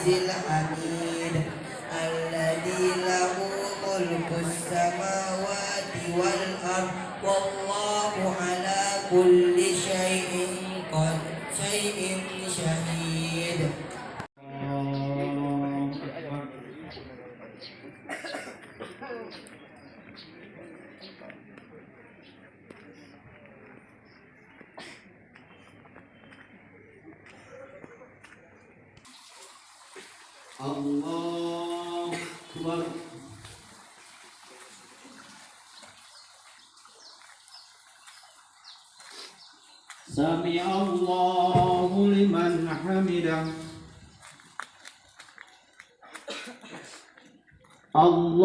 azizil hamid alladzi lahu mulkus samawati wal ard wallahu ala kulli syai'in syahid. Allahu Akbar. Sami Allahu liman hamidah. Allah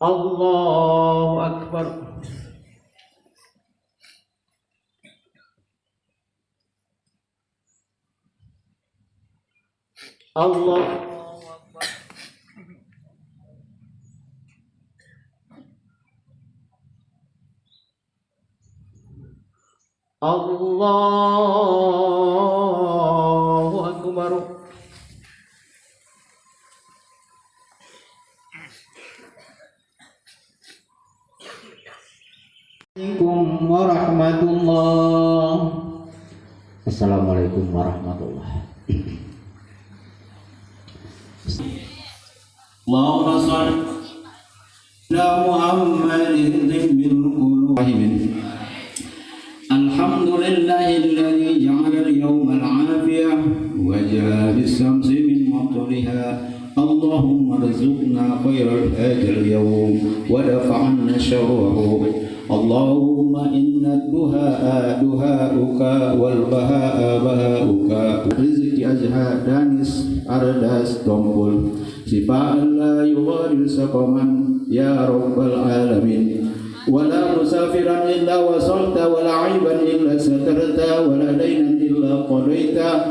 Allahu Akbar. Allah Allahu Akbar. Assalamualaikum warahmatullahi. Assalamualaikum warahmatullahi. Allahumma shalli ala Muhammadin tibbil qulub. Alhamdulillahilladzi ja'ala al-yawma al-'afiyah wa ja'a bis-shamsi min matriha. Allahumma rzuqna khairal hadzal yawm wa dafa'na syarrahu. Allahumma inna duha'a duha'uka wal baha'a baha'uka. Rizki azha danis ardas tombol sifa'an la yughadir saqaman ya rabbal alamin. Wala musafiran illa wasalta wala aiban illa satarta wala dainan illa qadaita.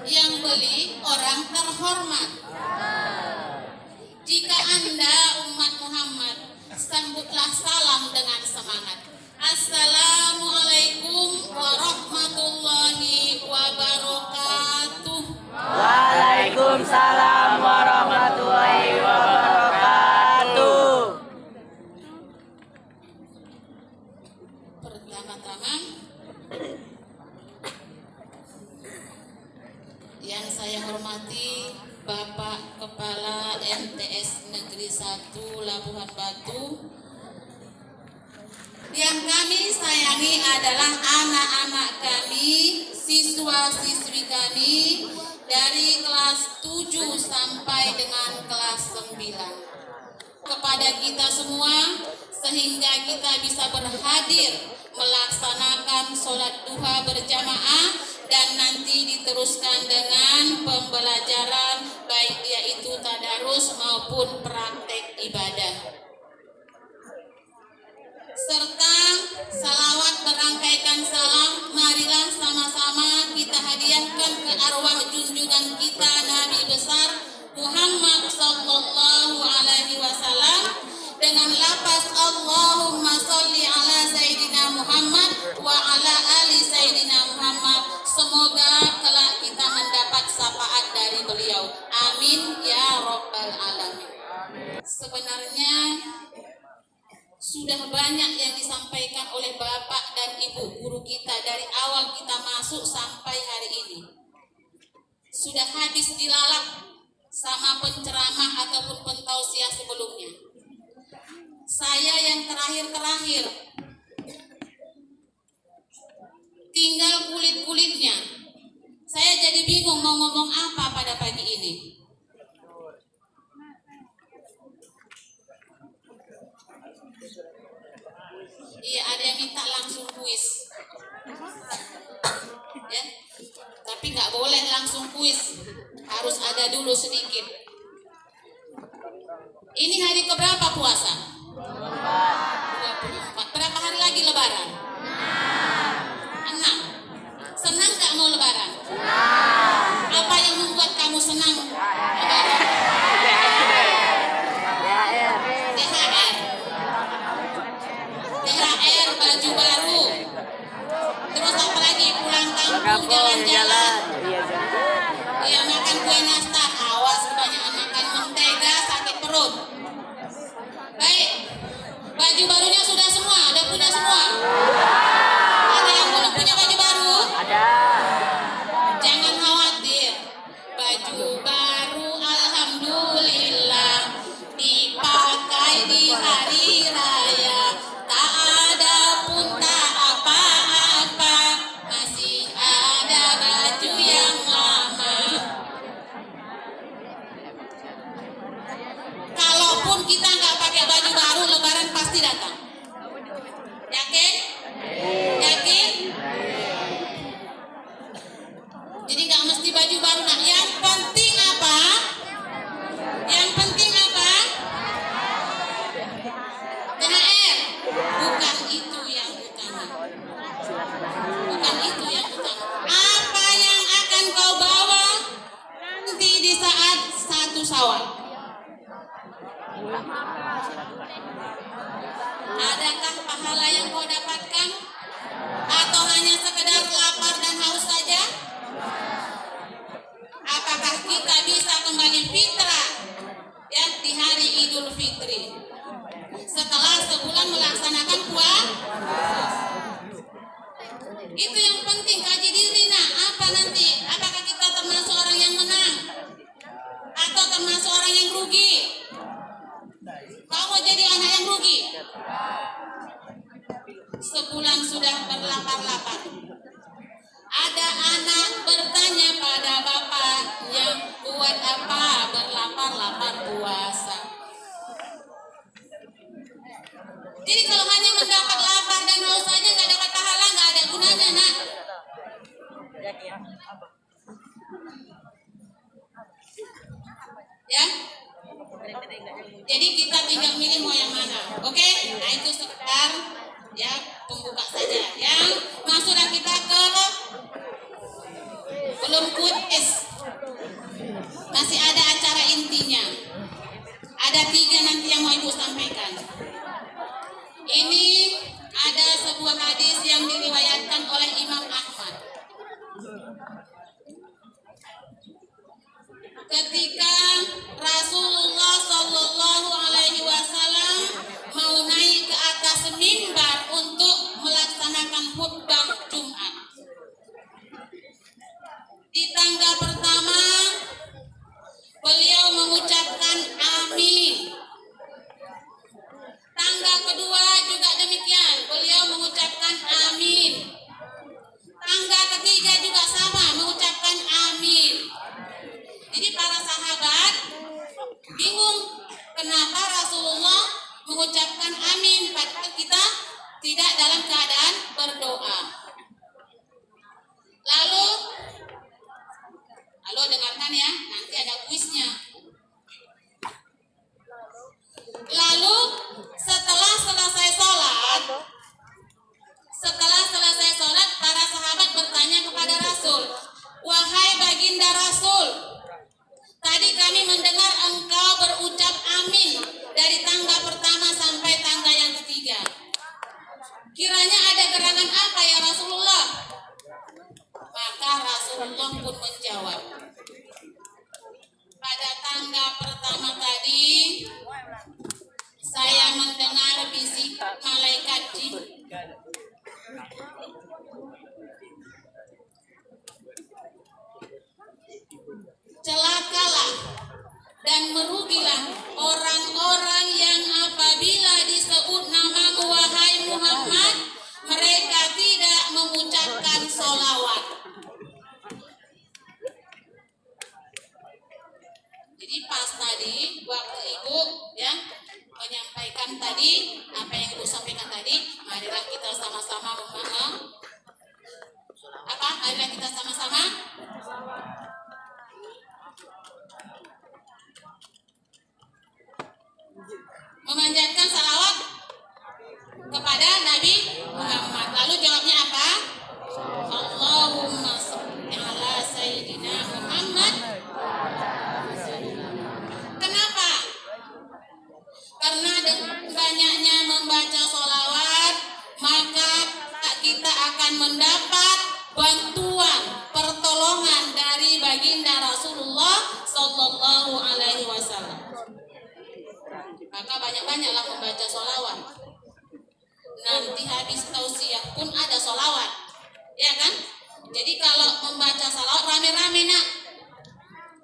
Yang beli orang terhormat. Jika Anda umat Muhammad, sambutlah salam dengan semangat. Assalamualaikum warahmatullahi wabarakatuh. Waalaikumsalam warahmatullahi wabarakatuh. Pertama-tama yang saya hormati Bapak Kepala MTS Negeri 1 Labuhan Batu. Yang kami sayangi adalah anak-anak kami, siswa-siswi kami dari kelas 7 sampai dengan kelas 9. Kepada kita semua sehingga kita bisa berhadir melaksanakan sholat duha berjamaah dan nanti diteruskan dengan pembelajaran baik yaitu tadarus maupun praktek ibadah. Serta salawat berangkaikan salam, marilah sama-sama kita hadiahkan ke arwah junjungan kita Nabi besar Muhammad sallallahu alaihi wasallam dengan lafaz Allahumma sholli ala Sayyidina Muhammad wa ala ali Sayyidina Muhammad. Semoga kelak kita mendapat syafaat dari beliau. Amin ya rabbal alamin. Sebenarnya sudah banyak yang disampaikan oleh Bapak dan Ibu guru kita dari awal kita masuk sampai hari ini. Sudah habis dilalap sama penceramah ataupun pentausiah sebelumnya. Saya yang terakhir-terakhir, tinggal kulit-kulitnya. Saya jadi bingung mau ngomong apa pada pagi ini. Iya, ada yang minta langsung kuis. Ya, tapi nggak boleh langsung kuis. Harus ada dulu sedikit. Ini hari keberapa puasa? 24. Berapa hari lagi lebaran? 6. Senang nggak mau lebaran? Apa yang membuat kamu senang lebaran? THR. kita nggak pakai baju baru, Lebaran pasti datang. Yakin? Yakin? Jadi nggak mesti baju baru. Nah, yang penting apa? Yang penting apa? THR. Bukan itu yang utama. Bukan itu yang utama. Apa yang akan kau bawa nanti di saat 1 Syawal? Adakah pahala yang kau dapatkan? Atau hanya sekedar lapar dan haus saja? Apakah kita bisa kembali fitrah ya di hari Idul Fitri setelah sebulan melaksanakan puasa? Itu yang penting, kaji diri. Nah, apa nanti? Apakah kita termasuk orang yang menang atau termasuk orang yang rugi? Kau mau jadi anak yang rugi? Sebulan sudah berlapar-lapar. Ada anak bertanya pada bapaknya, buat apa berlapar-lapar puasa? Jadi kalau hanya mendapat lapar dan haus saja nggak dapat pahala, nggak ada gunanya, nak. Ya. Jadi kita tinggal milih mau yang mana, oke? Nah itu sekedar ya pembuka saja. Yang masuklah kita ke belum kuis, masih ada acara intinya. Ada 3 nanti yang mau ibu sampaikan. Ini ada sebuah hadis yang diriwayatkan oleh Imam Ahmad. Ketika Rasulullah Shallallahu Alaihi Wasallam mau naik ke atas mimbar untuk melaksanakan khutbah Jumat, di tangga pertama beliau mengucapkan amin. Tangga kedua juga demikian, beliau mengucapkan amin. Tangga ketiga juga sama, mengucapkan amin. Jadi para sahabat bingung kenapa Rasulullah mengucapkan amin padahal kita tidak dalam keadaan berdoa. Lalu dengarkan ya, nanti ada kuisnya. Lalu setelah selesai sholat, para sahabat bertanya kepada Rasul, wahai baginda Rasul, tadi kami mendengar engkau berucap amin dari tangga pertama sampai tangga yang ketiga. Kiranya ada gerangan apa ya Rasulullah? Maka Rasulullah pun menjawab, pada tangga pertama tadi saya mendengar bisik malaikat jin. Celakalah dan merugilah orang-orang yang apabila disebut namamu wahai Muhammad, mereka tidak mengucapkan sholawat. Jadi pas tadi waktu ibu ya menyampaikan tadi apa yang ibu sampaikan tadi, marilah kita sama-sama marilah kita sama-sama memanjatkan salawat kepada Nabi Muhammad. Lalu jawabnya apa? Allahumma sholli ala sayyidina Muhammad. Kenapa? Karena dengan banyaknya membaca sholawat, maka kita akan mendapat bantuan, pertolongan dari baginda Rasulullah Sallallahu Alaihi Wasallam. Maka banyak-banyaklah membaca sholawat. Nanti habis tausiah pun ada sholawat, ya kan? Jadi kalau membaca sholawat rame-rame nak,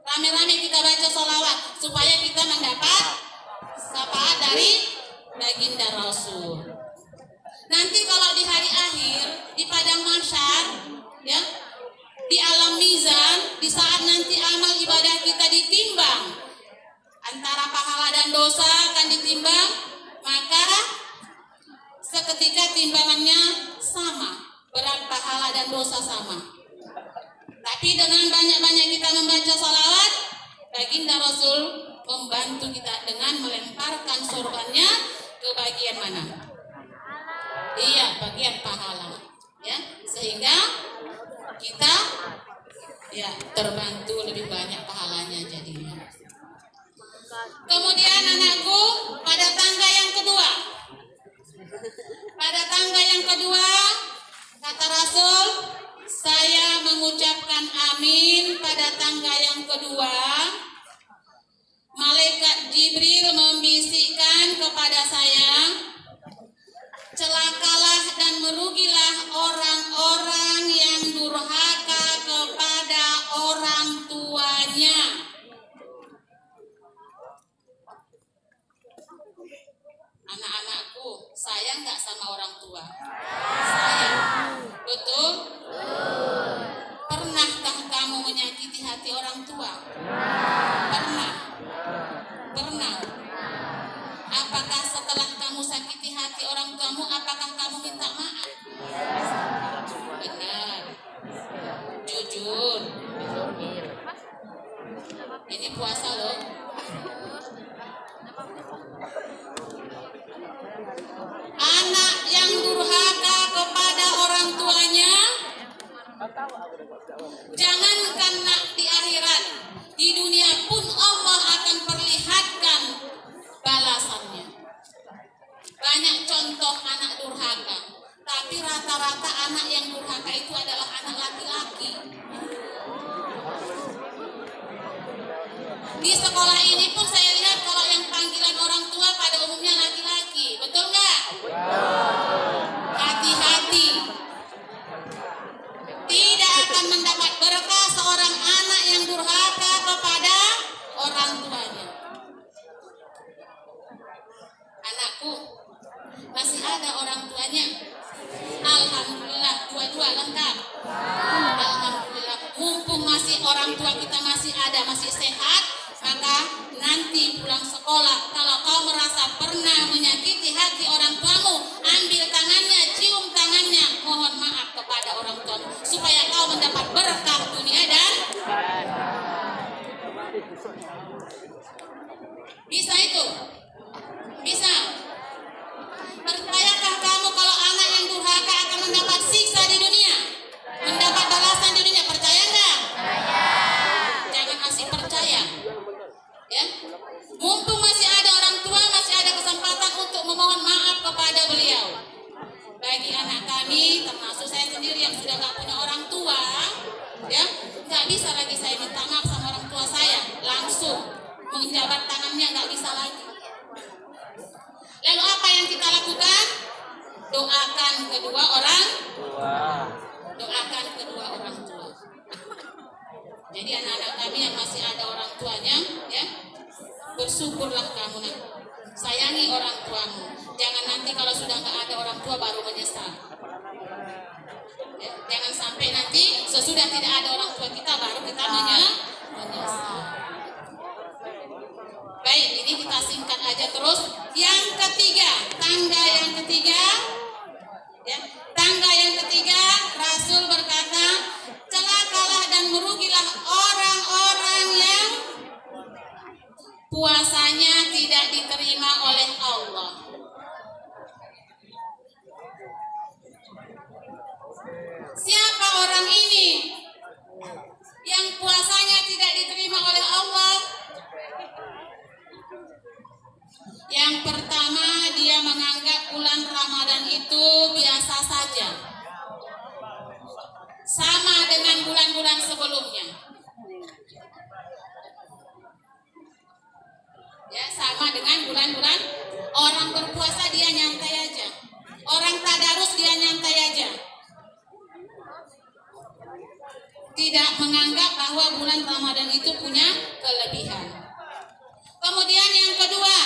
rame-rame kita baca sholawat supaya kita mendapat syafaat dari baginda Rasul. Nanti kalau di hari akhir di padang mahsyar, ya, di alam mizan, di saat nanti amal ibadah kita ditimbang, antara pahala dan dosa akan sorbannya ke bagian mana? Iya, bagian pahala. Ya, sehingga kita ya terbantu lebih banyak pahalanya jadinya. Kemudian anakku, pada tangga yang kedua. Pada tangga yang kedua, kata Rasul, saya mengucapkan amin pada tangga yang kedua. Malaikat Jibril membisikkan kepada saya, celakalah dan merugilah orang-orang yang durhaka kepada orang tuanya. Anak-anakku, sayang nggak sama orang tua? Sayang, betul? Pernahkah kamu menyakiti hati orang tua? Pernah? Pernah? Apakah setelah kamu sakiti hati orang tuamu, apakah kamu minta maaf? Benar. Jujur. Ini puasa loh. Anak yang durhaka kepada orang tuanya, jangankan nak di akhirat, di dunia pun Allah akan perlihatkan balasannya. Banyak contoh anak durhaka, tapi rata-rata anak yang durhaka itu adalah anak laki-laki. Di sekolah ini pun saya lihat kalau yang panggilan orang tua pada umumnya laki-laki, betul nggak? Hati-hati, tidak akan mendapat berkah seorang anak yang durhaka kepada orang tuanya. Anakku, masih ada orang tuanya? Alhamdulillah, dua-dua lengkap. Alhamdulillah, mumpung masih orang tua kita masih ada, masih sehat, maka nanti pulang sekolah, kalau kau merasa pernah menyakiti hati orang tuamu, ambil tangannya, cium tangannya, mohon maaf kepada orang tuamu, supaya kau mendapat berkah dunia dan bisa itu? Bisa? Percayakah kamu kalau anak yang durhaka akan mendapat siksa di dunia? Mendapat balasan di dunia? Percaya enggak? Jangan asik percaya. Ya, mumpung masih ada orang tua, masih ada kesempatan untuk memohon maaf kepada beliau. Bagi anak kami, termasuk saya sendiri yang sudah nggak punya orang tua, ya, nggak bisa lagi saya minta maaf sama orang tua saya, langsung menjabat tangannya nggak bisa lagi. Lalu apa yang kita lakukan? Doakan kedua orang tua. Doakan kedua orang tua. Jadi anak-anak kami yang masih ada orang tuanya, ya, bersyukurlah kamu nak. Sayangi orang tuamu. Jangan nanti kalau sudah nggak ada orang tua baru menyesal. Ya, jangan sampai nanti sesudah tidak ada orang tua kita baru kita menyesal. Baik, ini kita singkat aja terus. Yang ketiga, tangga yang ketiga, ya, tangga yang ketiga, Rasul berkata, celakalah dan merugilah orang-orang yang puasanya tidak diterima oleh Allah. Siapa orang ini yang puasanya tidak diterima oleh Allah? Yang pertama, dia menganggap bulan Ramadan itu biasa saja, sama dengan bulan-bulan sebelumnya. Ya, sama dengan bulan-bulan. Orang berpuasa dia nyantai aja, orang tadarus dia nyantai aja, tidak menganggap bahwa bulan Ramadan itu punya kelebihan. Kemudian yang kedua,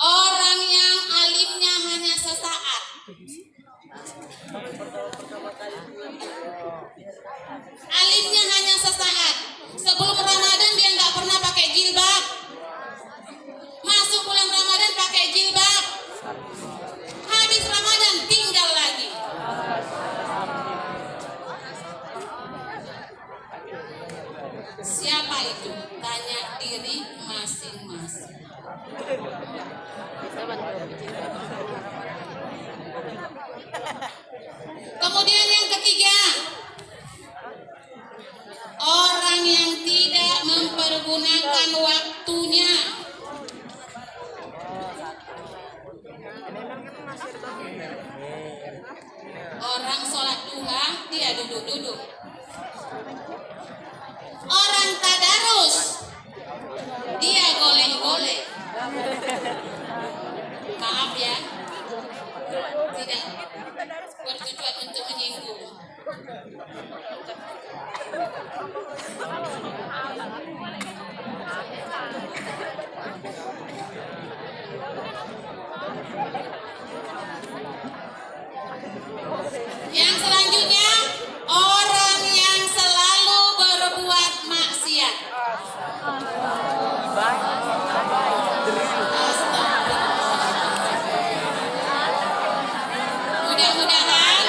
orang yang alimnya hanya sesaat. Alimnya hanya sesaat. Sebelum Ramadan dia nggak pernah pakai jilbab. Masuk bulan Ramadan pakai jilbab. Habis Ramadan tinggal lagi. Siapa itu? Tanya diri masing-masing. Kemudian yang ketiga, orang yang tidak mempergunakan waktunya. Orang sholat duha, dia duduk-duduk. Orang tadarus, dia goleh-goleh. Maaf ya, tidak bertujuan untuk menyinggung. Yang selanjutnya, orang yang selalu berbuat maksiat. Mudah-mudahan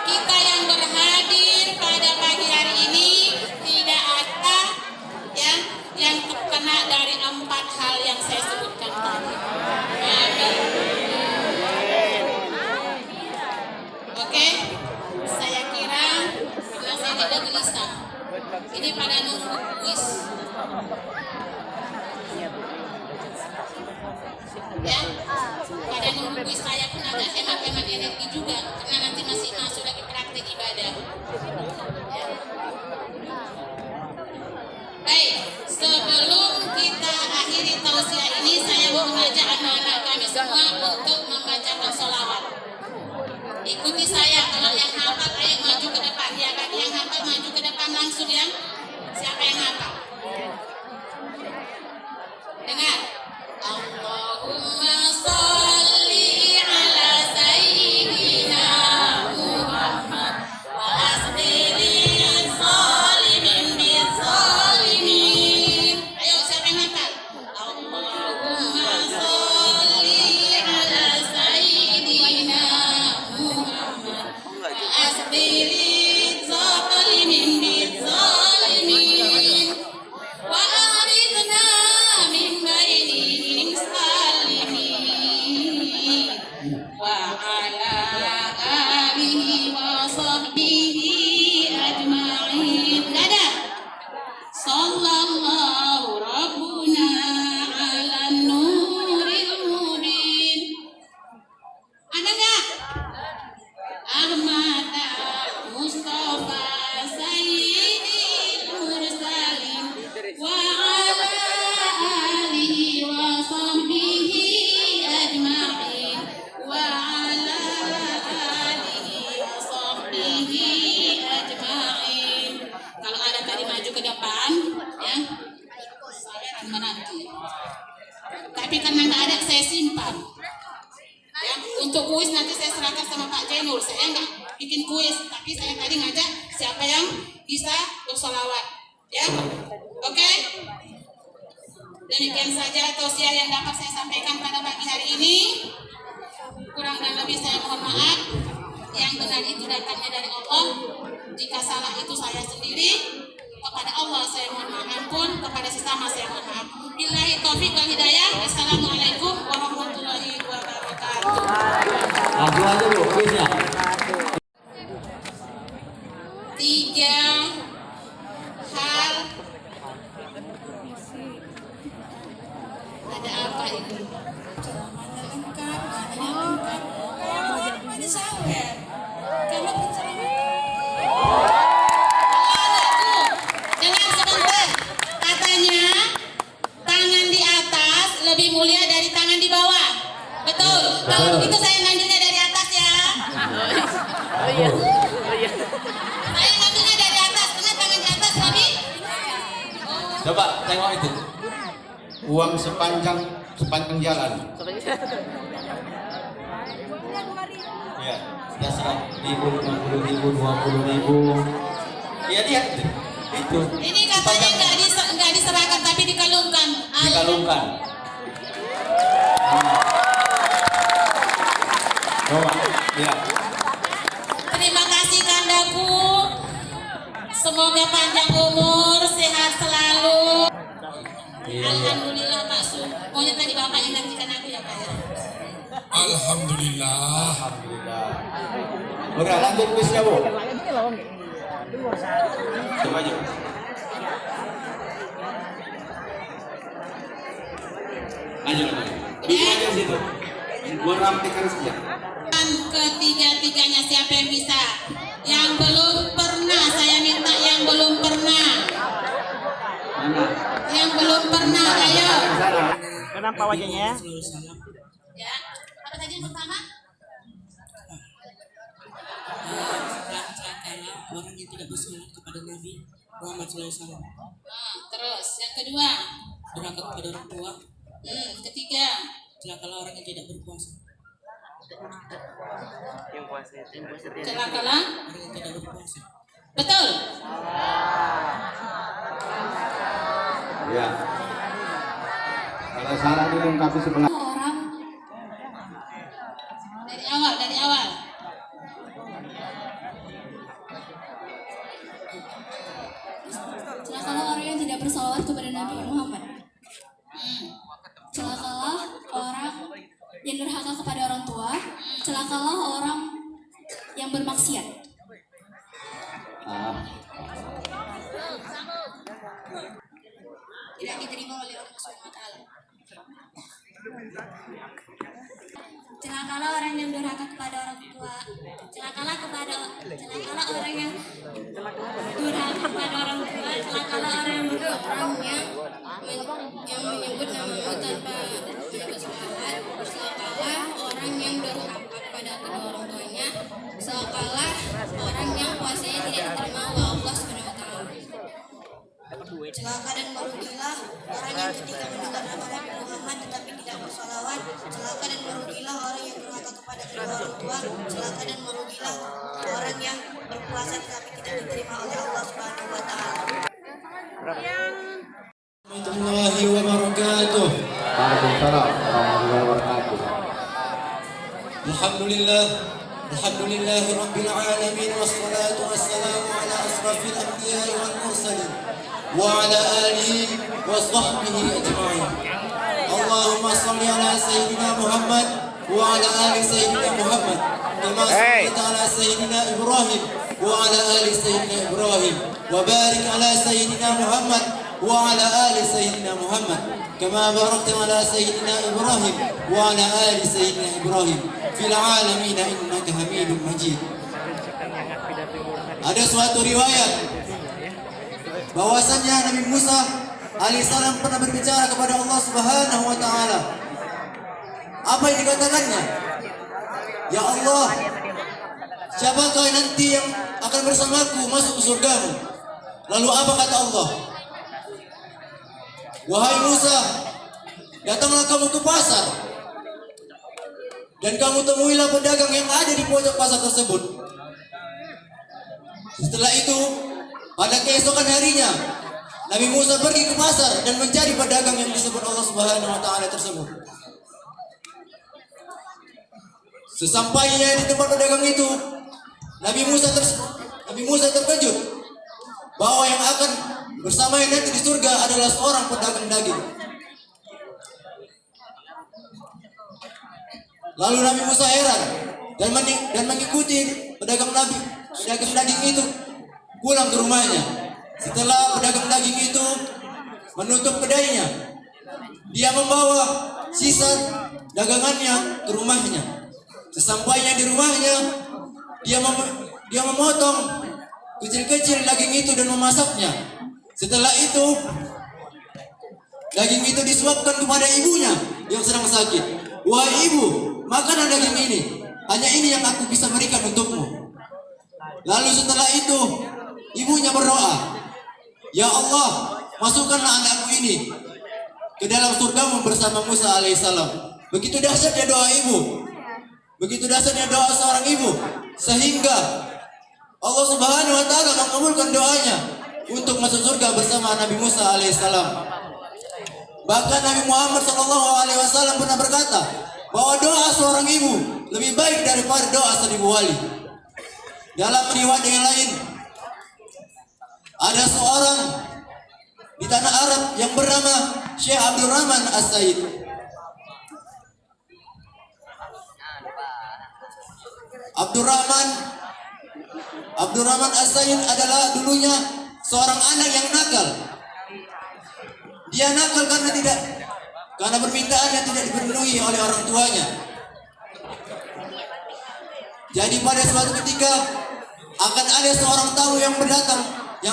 kita yang berhadir pada pagi hari ini tidak ada yang terkena dari 4 hal yang saya sebutkan tadi. Amin. Oke, saya kira karena saya tidak gelisah, ini pada nunggu kuis. Ya, pada nunggu kuis saya pun agak hemat-hemat energi juga, karena nanti masih masuk lagi praktik ibadah. Ya. Baik, sebelum kita akhiri tausiah ini, saya mau mengajak anak-anak kami semua untuk membacakan sholawat. Ikuti saya, kalau yang hafal ayo maju ke depan ya, bagi yang hafal maju ke depan langsung ya. Siapa yang hafal? Dengar. Allahumma sholli ala sayyidina Muhammad wa asdiri zalimin bizalimin. Ayo siapa yang hafal? Allahumma sholli ala sayyidina Muhammad wa asdiri zalimin bizalimin wa akhrijna min bainihim salimin wa ala alihi wa sahbihi ajma'in. Nada. Sallallahu rabbuna ala nuril mubin. Ada nggak? Ahmad Mustafa Sayyidil Mursalin wa ala alihi wa sahbihi ajma'in wa ala alihi wa sahbihi ajma'in. Kalau ada tadi maju ke depan ya, saya akan menanti. Tapi karena nggak ada, saya simpan. Ya, untuk kuis nanti saya serahkan sama Pak Jainul. Saya nggak bikin kuis, tapi saya tadi ngajak siapa yang bisa bersolawat. Ya, oke? Demikian saja tausiah yang dapat saya sampaikan pada pagi hari ini. Kurang dan lebih saya mohon maaf. Yang benar itu datangnya dari Allah. Jika salah itu saya sendiri. Kepada Allah saya mohon maaf ampun, kepada sesama saya mohon maaf. Billahi taufiq wal hidayah. Assalamualaikum warahmatullahi wabarakatuh. Langsung aja Bu, kuisnya. 3 hal. Ada apa ini? Ceramahnya lengkap, nadanya lengkap. Kalau ada sawer. Kalau penceramah. Dengar sebentar. Katanya tangan di atas lebih mulia dari tangan di bawah. Betul. Kalau begitu saya ngambilnya dari atas ya. Saya ngambilnya dari atas, karena tangan di atas lebih. Coba tengok itu. Uang sepanjang jalan. Ya, sudah 100.000, 50.000, 20.000. Iya lihat itu. Ini katanya nggak diserahkan tapi dikalungkan. Dikalungkan. Coba, ya. Terima kasih Kandaku. Semoga panjang umur, sehat selalu. Iya. Alhamdulillah Pak Su. Maunya tadi Bapak yang gantikan aku ya Pak ya. Alhamdulillah. Alhamdulillah. Udah lanjut kuisnya Bu. Coba aja. Lanjut. Bikin aja situ. Gua rapikan saja. Ketiga-tiganya siapa yang bisa? Yang belum pernah, saya minta yang belum pernah. Mana? Yang belum pernah, ayo. Kenapa wajahnya? Ya, apa tadi yang pertama? Orang yang tidak bersolat kepada Nabi Muhammad SAW, Terus, yang kedua. durhaka kepada orang tua, Ketiga. celakalah orang yang tidak berpuasa, Celakalah. orang yang tidak berpuasa. Betul. Ya. Kalau salah dilengkapi sebelah. Orang. Dari awal. Celakalah orang yang tidak bersalawat kepada Nabi Muhammad. Celakalah orang yang durhaka kepada orang tua. Celakalah orang yang bermaksiat. Tidak diterima oleh Allah Subhanahu wa taala. Celakalah orang yang durhaka kepada orang tua. Celakalah orang yang durhaka kepada orang tua. Celakalah orang yang menyebut namamu tanpa menyebut salawat. Celakalah orang yang durhaka kepada kedua orang tuanya. Celakalah orang yang puasanya tidak diterima oleh Allah Subhanahu wa taala. Celaka dan merugilah orang yang ketika mendengar nama Nabi Muhammad tetapi tidak bersalawat. Celaka dan merugilah orang yang durhaka kepada kedua orang tua. Celaka dan merugilah orang yang berpuasa tetapi tidak diterima oleh Allah Subhanahu wa taala. Warahmatullahi wabarakatuh. Waalaikumsalam warahmatullahi wabarakatuh. Alhamdulillah. Alhamdulillahi rabbil alamin wassalatu wassalamu ala asrafil anbiya'i wal mursalin wa ala alihi wa sahbihi ajma'in. Allahumma salli ala sayyidina Muhammad wa ala ali sayyidina Muhammad kama sallaita ala sayyidina Ibrahim wa ala ali sayyidina Ibrahim wa barik ala sayyidina Muhammad wa ala ali sayyidina Muhammad kama barakta ala sayyidina Ibrahim wa ala ali sayyidina Ibrahim fil alamin innaka Hamidum Majid. Ada suatu riwayat bahwasannya Nabi Musa alaihissalam pernah berbicara kepada Allah Subhanahu wa taala. Apa yang dikatakannya? Ya Allah, siapakah nanti yang akan bersamaku masuk surgamu? Lalu apa kata Allah? Wahai Musa, datanglah kamu ke pasar dan kamu temuilah pedagang yang ada di pojok pasar tersebut. Setelah itu, pada keesokan harinya, Nabi Musa pergi ke pasar dan mencari pedagang yang disebut Allah Subhanahu wa taala tersebut. Sesampainya di tempat pedagang itu, Nabi Musa terkejut bahwa yang akan bersamanya nanti di surga adalah seorang pedagang daging. Lalu Nabi Musa heran dan mengikuti pedagang daging itu pulang ke rumahnya. Setelah pedagang daging itu menutup kedainya, dia membawa sisa dagangannya ke rumahnya. Sesampainya di rumahnya, dia memotong kecil-kecil daging itu dan memasaknya. Setelah itu, daging itu disuapkan kepada ibunya yang sedang sakit. Wahai ibu, makanlah daging ini. Hanya ini yang aku bisa berikan untukmu. Lalu setelah itu, ibunya berdoa, Ya Allah, masukkanlah anakku ini ke dalam surgamu bersama Musa alaihissalam. Begitu dahsyatnya doa ibu, begitu dahsyatnya doa seorang ibu, sehingga Allah Subhanahu wa taala mengabulkan doanya untuk masuk surga bersama Nabi Musa alaihissalam. Bahkan Nabi Muhammad SAW pernah berkata bahwa doa seorang ibu lebih baik daripada doa 1000 wali. Dalam riwayat yang lain, ada seorang di tanah Arab yang bernama Syekh Abdurrahman As-Said. Abdurrahman As-Said adalah dulunya seorang anak yang nakal. Dia nakal karena permintaannya tidak dipenuhi oleh orang tuanya. Jadi pada suatu ketika akan ada seorang tamu yang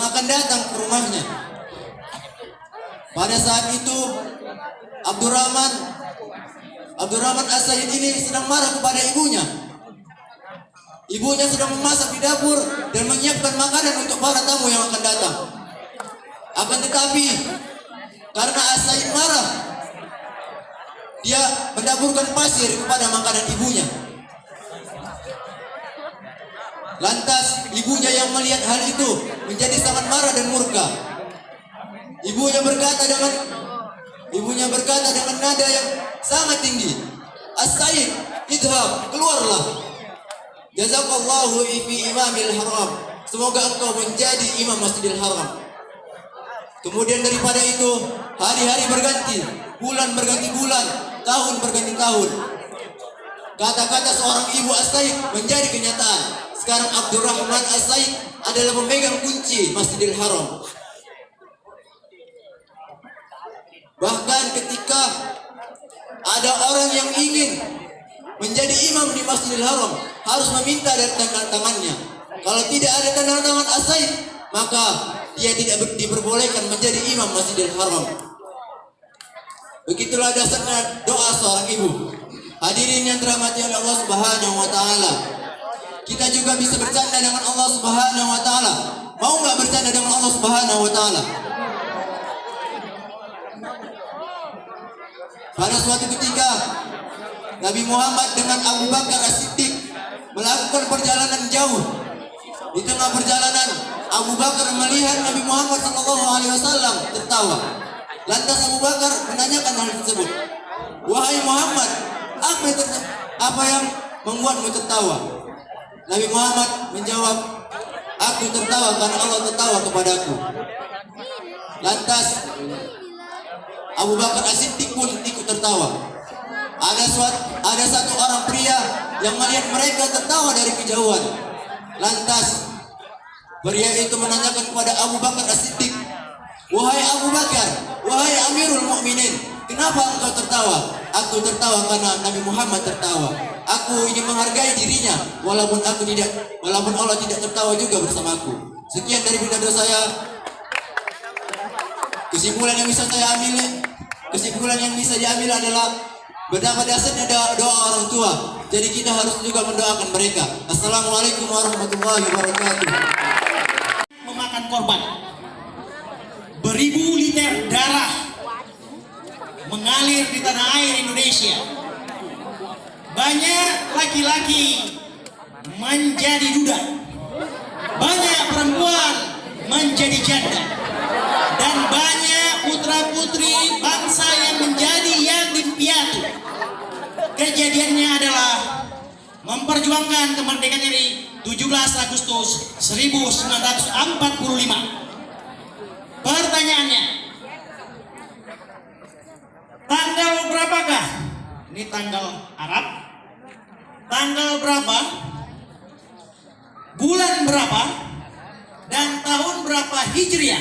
akan datang ke rumahnya. Pada saat itu Abdurrahman As-Said ini sedang marah kepada ibunya. Ibunya sedang memasak di dapur dan menyiapkan makanan untuk para tamu yang akan datang. Akan tetapi karena As-Said marah, dia mendaburkan pasir kepada makanan ibunya. Lantas ibunya yang melihat hal itu menjadi sangat marah dan murka. Ibunya berkata dengan nada yang sangat tinggi, "As-Said, idhab, keluarlah. Jazakallahu fi imamil haram. Semoga engkau menjadi imam Masjidil Haram." Kemudian daripada itu, hari-hari berganti, bulan berganti bulan, tahun berganti tahun. Kata-kata seorang ibu As-Said menjadi kenyataan. Sekarang Abdurrahman As-Said adalah pemegang kunci Masjidil Haram. Bahkan ketika ada orang yang ingin menjadi imam di Masjidil Haram, harus meminta dari tanda tangannya. Kalau tidak ada tanda tangan As-Said, maka dia tidak diperbolehkan menjadi imam Masjidil Haram. Begitulah dasarnya doa seorang ibu. Hadirin yang dirahmati oleh Allah Subhanahu wa taala. Kita juga bisa bercanda dengan Allah Subhanahu wa taala. Mau nggak bercanda dengan Allah Subhanahu wa taala? Pada suatu ketika Nabi Muhammad dengan Abu Bakar As-Siddiq melakukan perjalanan jauh. Di tengah perjalanan, Abu Bakar melihat Nabi Muhammad SAW tertawa. Lantas Abu Bakar menanyakan hal tersebut. "Wahai Muhammad, apa yang membuatmu tertawa?" Nabi Muhammad menjawab, "Aku tertawa karena Allah tertawa kepadaku." Lantas Abu Bakar As-Siddiq pun ikut tertawa. Ada satu orang pria yang melihat mereka tertawa dari kejauhan. Lantas pria itu menanyakan kepada Abu Bakar As-Siddiq, "Wahai Abu Bakar, wahai Amirul Mukminin, kenapa engkau tertawa?" "Aku tertawa karena Nabi Muhammad tertawa. Aku ingin menghargai dirinya walaupun Allah tidak tertawa juga bersamaku." Sekian dari pidato saya. Kesimpulan yang bisa diambil adalah betapa dasarnya doa orang tua. Jadi kita harus juga mendoakan mereka. Assalamualaikum warahmatullahi wabarakatuh. Memakan korban, beribu liter darah mengalir di tanah air Indonesia. Banyak laki-laki menjadi duda, banyak perempuan menjadi janda, dan banyak putra-putri bangsa yang menjadi yatim piatu. Kejadiannya adalah memperjuangkan kemerdekaan RI 17 Agustus 1945. Pertanyaannya, tanggal berapakah? Ini tanggal Arab. Tanggal berapa? Bulan berapa? Dan tahun berapa Hijriah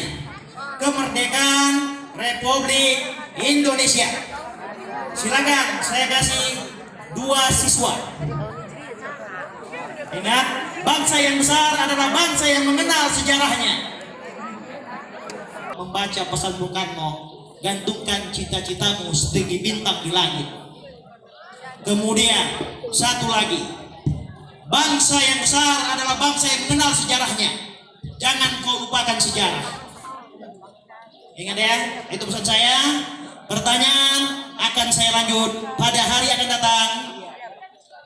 kemerdekaan Republik Indonesia? Silakan, saya kasih 2 siswa. Ingat, bangsa yang besar adalah bangsa yang mengenal sejarahnya. Membaca pesan Bung Karno, gantungkan cita-citamu setinggi bintang di langit. Kemudian satu lagi, bangsa yang besar adalah bangsa yang mengenal sejarahnya. Jangan kau lupakan sejarah. Ingat ya, itu pesan saya. Pertanyaan akan saya lanjut pada hari akan datang,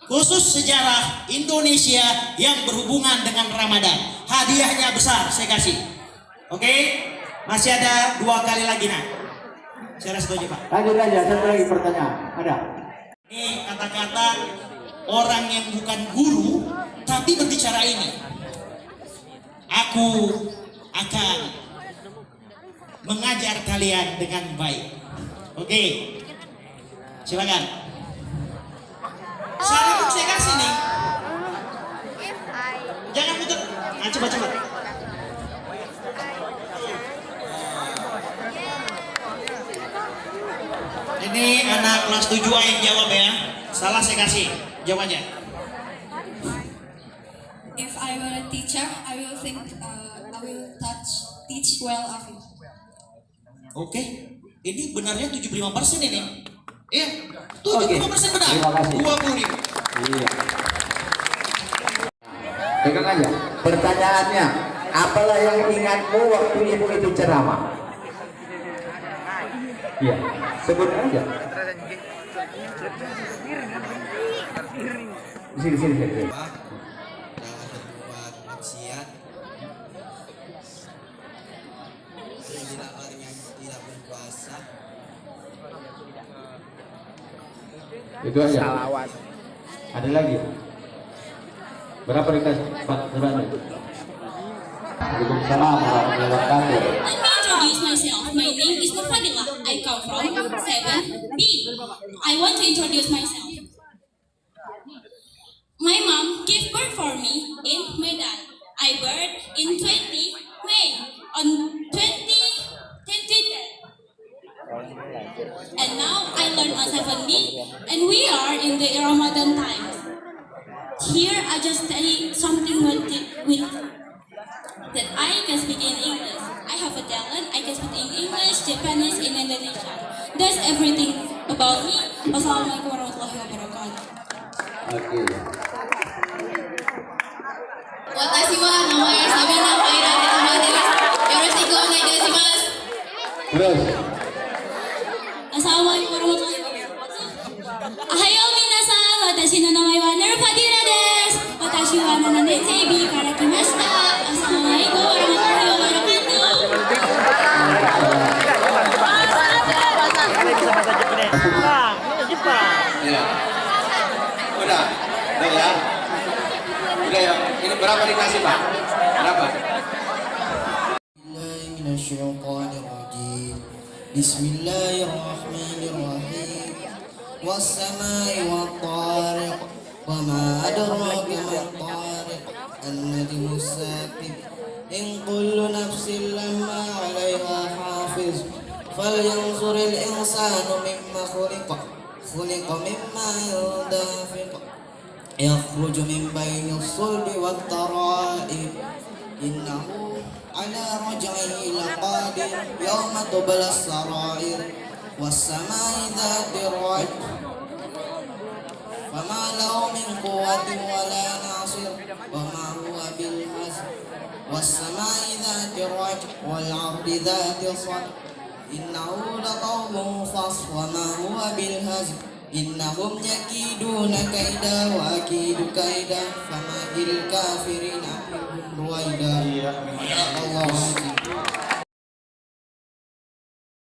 khusus sejarah Indonesia yang berhubungan dengan Ramadan. Hadiahnya besar saya kasih. Oke, masih ada 2 kali lagi nak. Saya setuju Pak. Lanjut aja, satu lagi pertanyaan. Ada? Ini kata-kata orang yang bukan guru tapi berbicara ini. Aku akan mengajar kalian dengan baik. Oke, silakan. Syarat saya kasih nih. Jangan putar. Nah, coba. Ini anak kelas 7A yang jawab ya. Salah saya kasih. Jawab aja. If I were a teacher, I will teach well of it. Oke. Ini benarnya 75% ini. Iya. 75% benar. Terima kasih. 20.000. Iya. Pegang aja. Pertanyaannya, apalah yang ingatmu waktu ibu itu ceramah? Iya, sebut aja. Sini. Jangan berbuat maksiat. Tidak orang yang tidak berpuasa. Itu aja. Ada lagi? Berapa dikasih Pak Surani? Waalaikumsalam warahmatullahi wabarakatuh. Let me introduce myself. My name is Nufadila. I come from 7B. I want to introduce myself. My mom gave birth for me in Medan. I birth in 20 May on 2010. And now I learn on 7B, and we are in the Ramadan times. Here I just study something with that I can speak in English. I have a talent. I can speak in English, Japanese, and Indonesian. That's everything about me. Wassalamualaikum warahmatullahi wabarakatuh. Oke. Watashi wa namae Sabina Kaira Hiromadesu. Yoroshiku onegaishimasu. Terus. Assalamualaikum warahmatullahi wabarakatuh. Ohayo minasan, watashi no namae wa Nurfadila desu. Watashi wa 7年生 B から来ました。Assalamualaikum warahmatullahi wabarakatuh. Bisa bahasa Jepang. Jepang. Iya. Udah ya. Udah ya. Ini berapa dikasih Pak? Berapa? Bismillahirrahmanirrahim. Was-samai wat-tariq. Wa ma adraka mat-tariq. An-najmu as-saqib. In kullu nafsin lamma 'alayha hafiz. فلينظر الإنسان مما خلق مما يدافق يخرج من بين الصلب والترائب إنه على رجعه لقادر يوم تبلى السرائر والسماء ذات الرجع فما له من قوة ولا ناصر وما هو بالهزل والسماء ذات الرجع والأرض ذات الصدع إنه لقوم فصل وما هو بالهزل إنهم يكيدون كيدا وأكيد كيدا فما بالكافرين رويدا الله